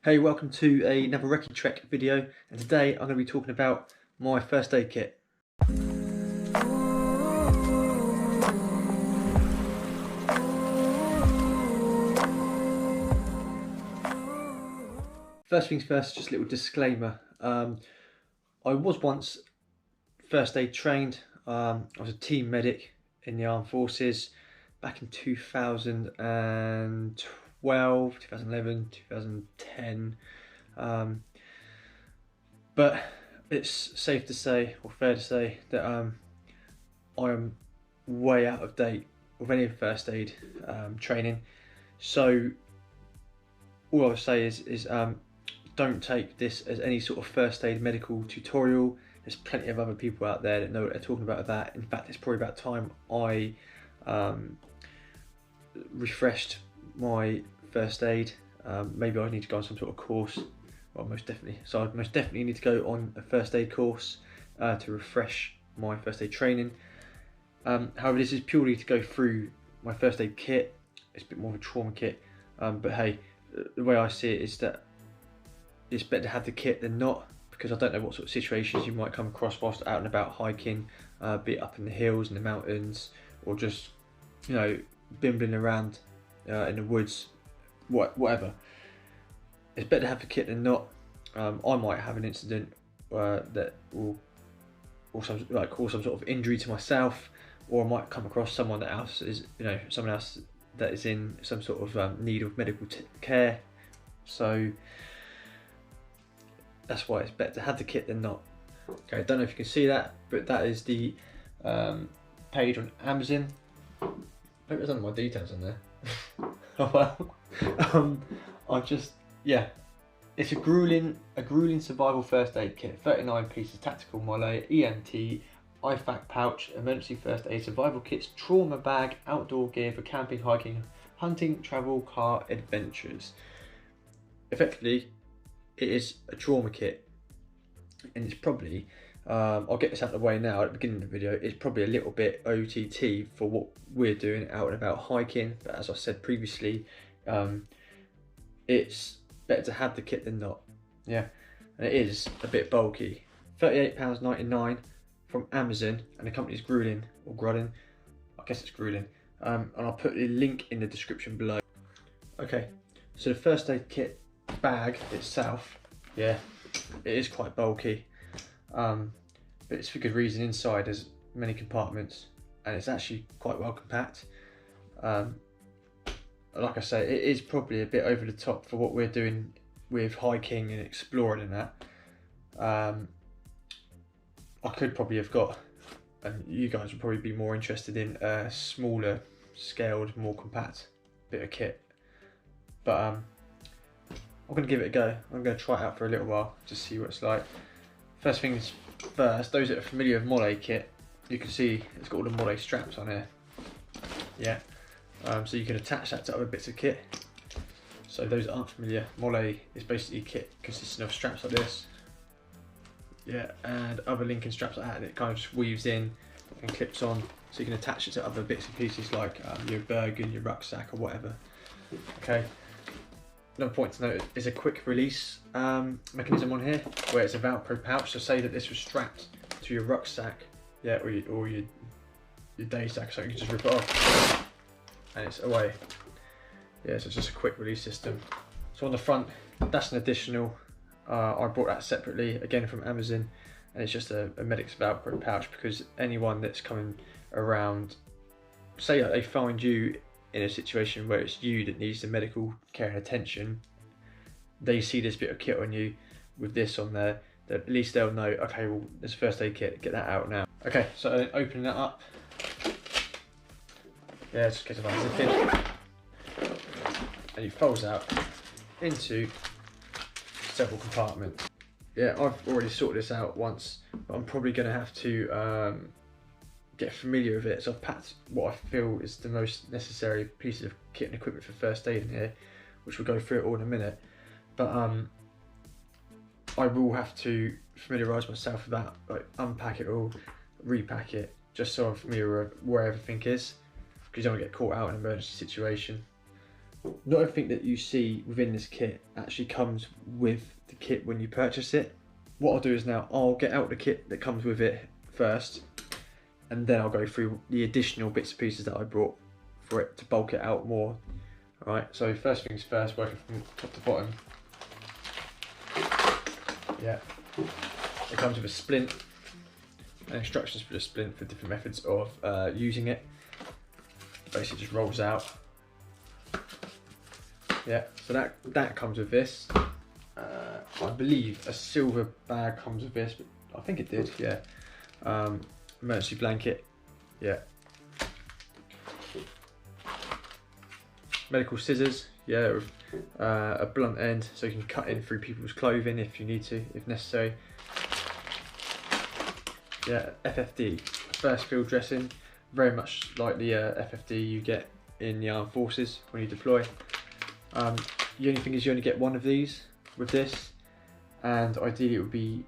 Hey, welcome to another Recce Trek video, and today I'm going to be talking about my first aid kit. First things first, just a little disclaimer. I was once first aid trained. I was a team medic in the armed forces back in 2012, 2011, 2010. But it's safe to say, or fair to say, that I am way out of date with any first aid training. So all I would say is don't take this as any sort of first aid medical tutorial. There's plenty of other people out there that know what they're talking about that. In fact, it's probably about time I refreshed my first aid. Maybe I need to go on some sort of course. Well, most definitely. So I most definitely need to go on a first aid course to refresh my first aid training. However, this is purely to go through my first aid kit. It's a bit more of a trauma kit, but hey, the way I see it is that it's better to have the kit than not, because I don't know what sort of situations you might come across whilst out and about hiking, be it up in the hills and the mountains, or just, you know, bimbling around in the woods, whatever. It's better to have the kit than not. I might have an incident that will cause some sort of injury to myself, or I might come across someone else someone else that is in some sort of need of medical care. So that's why it's better to have the kit than not. Okay, I don't know if you can see that, but that is the page on Amazon. Maybe there's none of my details on there. Oh well. It's a grueling survival first aid kit. 39 pieces, tactical mole, EMT, IFAC pouch, emergency first aid, survival kits, trauma bag, outdoor gear for camping, hiking, hunting, travel, car adventures. Effectively, it is a trauma kit, and it's probably, I'll get this out of the way now at the beginning of the video, it's probably a little bit OTT for what we're doing out and about hiking, but as I said previously, it's better to have the kit than not. Yeah, and it is a bit bulky. £38.99 from Amazon, and the company's GRULLIN, or GRULLIN, I guess it's GRULLIN, and I'll put the link in the description below. Okay, so the first aid kit bag itself, yeah, it is quite bulky, but it's for good reason. Inside there's many compartments, and it's actually quite well compact. Like I say, it is probably a bit over the top for what we're doing with hiking and exploring and that. I could probably have got, and you guys would probably be more interested in a smaller scaled, more compact bit of kit, but I'm going to give it a go. I'm going to try it out for a little while to see what it's like. First things first, those that are familiar with mole kit, you can see it's got all the mole straps on here. Yeah, so you can attach that to other bits of kit. So those that aren't familiar, mole is basically a kit consisting of straps like this, yeah, and other linking straps like that, and it kind of just weaves in and clips on, so you can attach it to other bits and pieces like your Bergen, your rucksack, or whatever. Okay. Another point to note is a quick release mechanism on here, where it's a Velcro pouch. So say that this was strapped to your rucksack, yeah, or your day sack, so you can just rip it off and it's away. Yeah, so it's just a quick release system. So on the front, that's an additional. I bought that separately, again from Amazon, and it's just a medic's Velcro pouch, because anyone that's coming around, say that they find you in a situation where it's you that needs the medical care and attention, they see this bit of kit on you with this on there, that at least they'll know, okay, well, there's a first aid kit, get that out now. Okay, so opening that up, yeah, just in case of unzipping, and it folds out into several compartments. Yeah, I've already sorted this out once, but I'm probably going to have to get familiar with it. So I've packed what I feel is the most necessary pieces of kit and equipment for first aid in here, which we'll go through it all in a minute. But I will have to familiarise myself with that, like unpack it all, repack it, just so I'm familiar with where everything is, because you don't want to get caught out in an emergency situation. not everything that you see within this kit actually comes with the kit when you purchase it. What I'll do is now I'll get out the kit that comes with it first, and then I'll go through the additional bits and pieces that I brought for it to bulk it out more. Alright, so first things first, working from top to bottom. Yeah, it comes with a splint and instructions for the splint for different methods of using it. Basically just rolls out. Yeah, so that comes with this. I believe a silver bag comes with this, but I think it did, yeah. Emergency blanket, yeah. Medical scissors, yeah, with a blunt end so you can cut in through people's clothing if you need to, if necessary. Yeah, FFD, first field dressing, very much like the FFD you get in the armed forces when you deploy. The only thing is you only get one of these with this, and ideally it would be,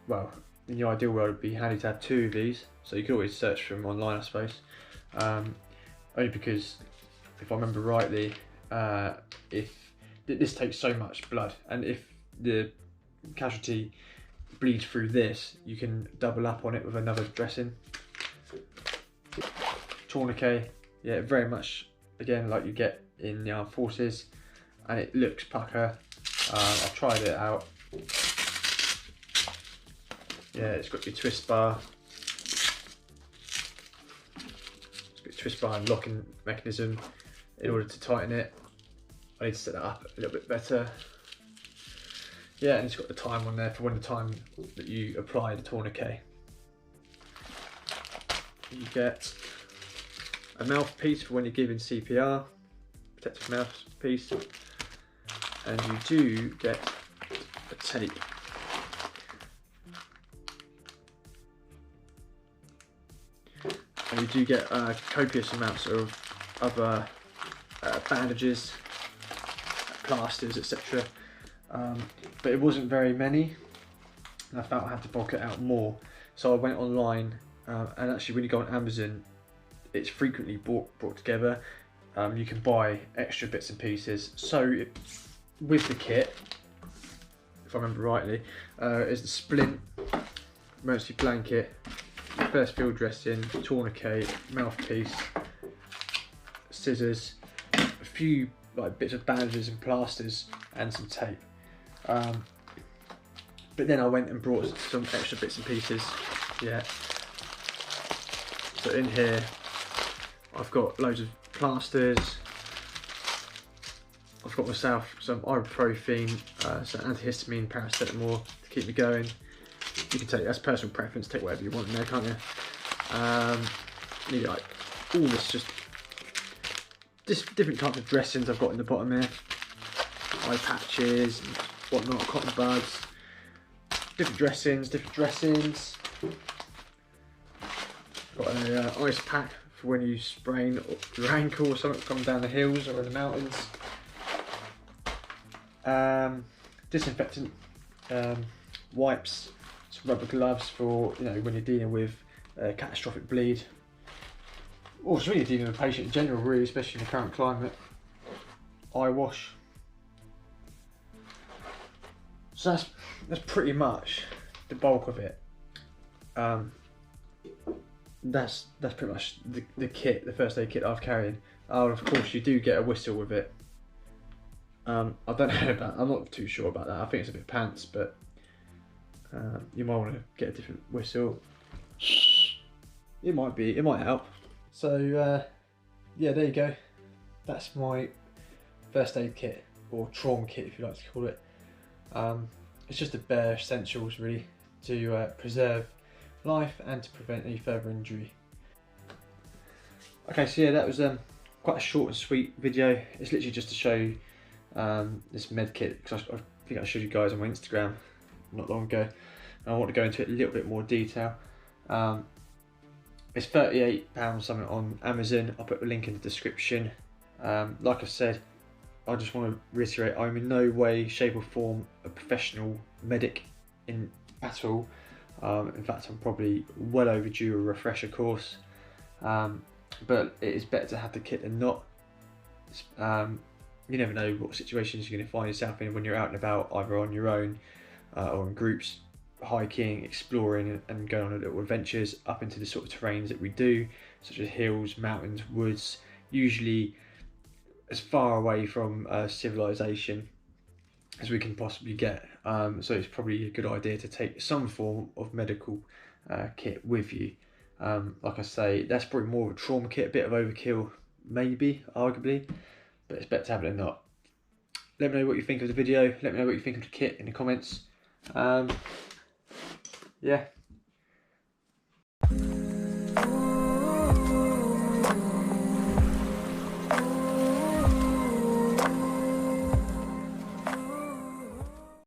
well, in the ideal world it would be handy to have two of these, so you could always search for them online, I suppose. Only because, if I remember rightly, if this takes so much blood, and if the casualty bleeds through this, you can double up on it with another dressing. Tourniquet, yeah, very much again like you get in the armed forces, and it looks pucker. I've tried it out. Yeah, it's got your twist bar. It's got your twist bar and locking mechanism in order to tighten it. I need to set that up a little bit better. Yeah, and it's got the time on there for when the time that you apply the tourniquet. You get a mouthpiece for when you're giving CPR, protective mouthpiece, and you do get a tape. And you do get copious amounts of other bandages, plasters, etc. But it wasn't very many, and I felt I had to bulk it out more. So I went online, and actually when you go on Amazon, it's frequently brought together. You can buy extra bits and pieces. So with the kit, if I remember rightly, is the splint, emergency blanket, first field dressing, tourniquet, mouthpiece, scissors, a few like bits of bandages and plasters, and some tape. But then I went and brought some extra bits and pieces. Yeah. So in here, I've got loads of plasters. I've got myself some ibuprofen, some antihistamine, paracetamol to keep me going. You can take, that's personal preference, take whatever you want in there, can't you? Need like all this, just different types of dressings I've got in the bottom here. Eye patches and whatnot, cotton buds, different dressings. Got an ice pack for when you sprain your ankle or something coming down the hills or in the mountains. Disinfectant wipes, some rubber gloves for when you're dealing with catastrophic bleed, or just when you're dealing with a patient in general, really, especially in the current climate. Eye wash. So that's pretty much the bulk of it. That's pretty much the kit, the first aid kit I've carried. Oh, of course you do get a whistle with it. I don't know about, I'm not too sure about that. I think it's a bit pants, but you might want to get a different whistle. It might help. So yeah, there you go. That's my first aid kit, or trauma kit if you like to call it. It's just the bare essentials really to preserve life and to prevent any further injury. Okay, so yeah, that was quite a short and sweet video. It's literally just to show you this med kit, because I think I showed you guys on my Instagram not long ago, and I want to go into it a little bit more detail. It's £38 something on Amazon. I'll put a link in the description. Like I said, I just want to reiterate, I'm in no way, shape or form a professional medic at all. In fact, I'm probably well overdue a refresher course, but it is better to have the kit than not. you never know what situations you're going to find yourself in when you're out and about, either on your own or in groups, hiking, exploring, and going on little adventures up into the sort of terrains that we do, such as hills, mountains, woods, usually as far away from civilization as we can possibly get. So it's probably a good idea to take some form of medical kit with you. Like I say, that's probably more of a trauma kit, a bit of overkill, maybe, arguably, but it's better to have it than not. Let me know what you think of the video. Let me know what you think of the kit in the comments. Yeah,